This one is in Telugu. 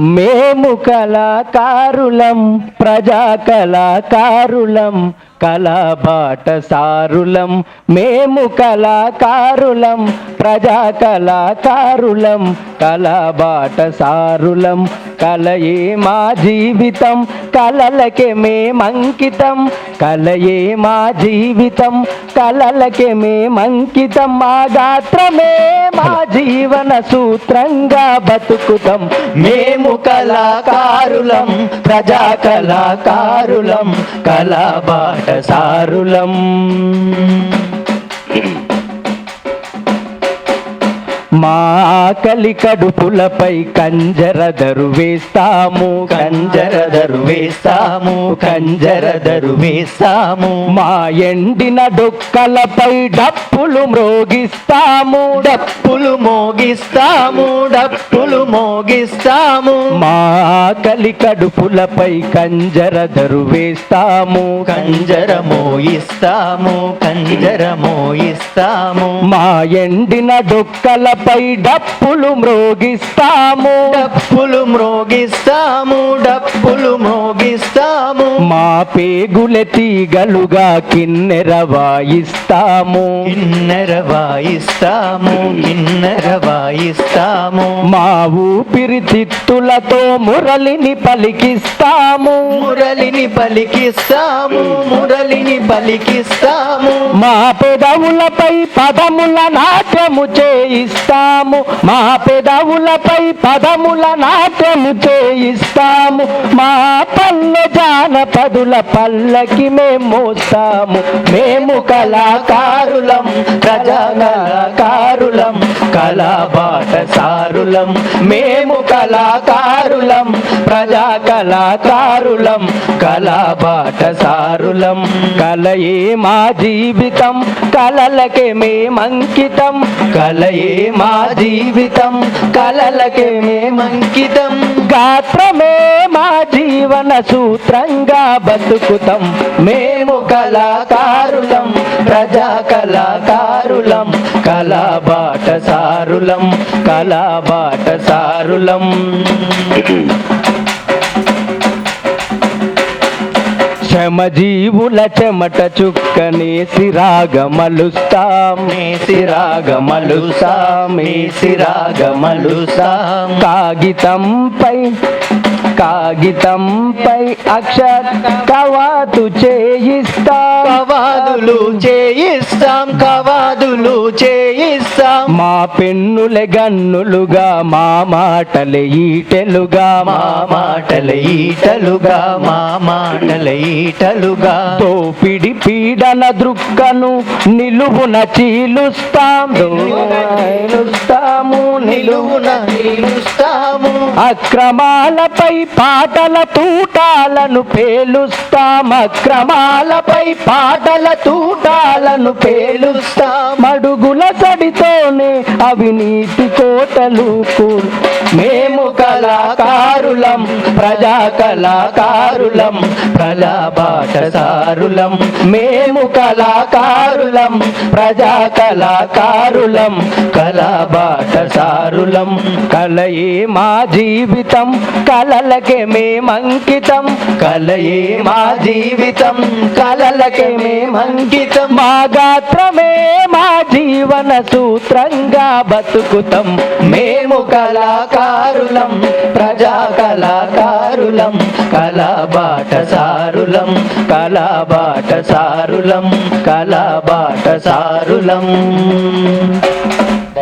మేము కళాకారులం, ప్రజా కళాకారులం, కళాబాట సారులం. మేము కళాకారులం, ప్రజా కళాకారులం, కళాబాట సారులం. కలయే మా జీవితం, కలలకే మేమంకితం. కలయే మా జీవితం, కలలకే మేమంకితం. మా గాత్రమే మా జీవన సూత్రంగా బతుకుతాం. మేము కళాకారులం, ప్రజా కళాకారులం, కళాబాట సారులం. మా ఆకలి కడుపులపై కంజరదరు వేస్తాము, కంజరదరు వేస్తాము, కంజరదరు వేస్తాము. మా ఎండిన డొక్కలపై డప్పులు మ్రోగిస్తాము, డప్పులు మోగిస్తాము, డప్పులు మోగిస్తాము. మా ఆకలి కడుపులపై కంజరదరు వేస్తాము, కంజరమోయిస్తాము, కంజరమోయిస్తాము. మా ఎండిన డొక్కలపై డప్పులు మ్రోగిస్తాము, డప్పులు మ్రోగిస్తాము, డప్పులు మోగిస్తాము. మా పేగుల తీగలుగా కిన్నెర వాయిస్తాము, కిన్నెర వాయిస్తాము, కిన్నెర వాయిస్తాము. మా ఊపిరితిత్తులతో మురళిని పలికిస్తాము, మురళిని పలికిస్తాము, మురళిని పలికిస్తాము. మా పెదవులపై పదముల నాట్యము చేయిస్తాము, మా పెదవులపై పదముల నాట్యము చేయిస్తాము. మా పల్లె జానపదుల పల్లకి మేము మోస్తాము. మేము కళాకారులం, ప్రజా కళాకారులం, కళాబాట సారులం. మేము కళాకారులం, ప్రజా కళాకారులం, కళాబాట సారులం. కలయే మా జీవితం, కలలకే మేమంకితం. కలయే మా జీవితం, కలలకే మేమంకితం. గాత్రమే మా జీవన సూత్రంగా బతుకుతాం. మేము కళాకారులం, ప్రజా కళాకారులం, కళాబాట సారులం, కళాబాట సారులం. శ్రమజీవుల చెమట చుక్కనే సిరాగమలుస్తాం, సిరాగమలుస్తాం, సిరాగమలుస్తాం. కాగితంపై కాగితంపై అక్షర కవాతు చేయిస్తాం, కవాదులు చేయిస్తాం, కవాదులు చేయిస్తాం. మా పెన్నుల గన్నులుగా, మా మాటల ఈటెలుగా, మా మాటల ఈటలుగా, మా మాటల ఈటలుగా. దోపిడి పీడన దృక్కను నిలువున చీలుస్తాం, నిలుస్తాము, నిలువున చీలుస్తాము. అక్రమాలపై పాటల తూటాలను పేలుస్తాం, అక్రమాలపై పాటల తూటాలను పేలుస్తాం. మడుగుల సడితోనే అవినీతి కోటలు కూల్. మేము కళాకారులం, ప్రజా కళాకారులం, కళాబాట సారులం. మేము కళాకారులం, ప్రజా కళాకారులం, కళాబాట సారులం. కలయే మా జీవితం, కలలకే మేమంకితం. కలయే మా జీవితం, కలలకే మేమంకితం. మా గాత్రమే మా జీవన సూత్రంగా బతుకుతాం. మేము కళాకారులం, ప్రజా కళాకారులం, కళాబాట సారులం, కళాబాట సారులం, కళాబాట సారులం.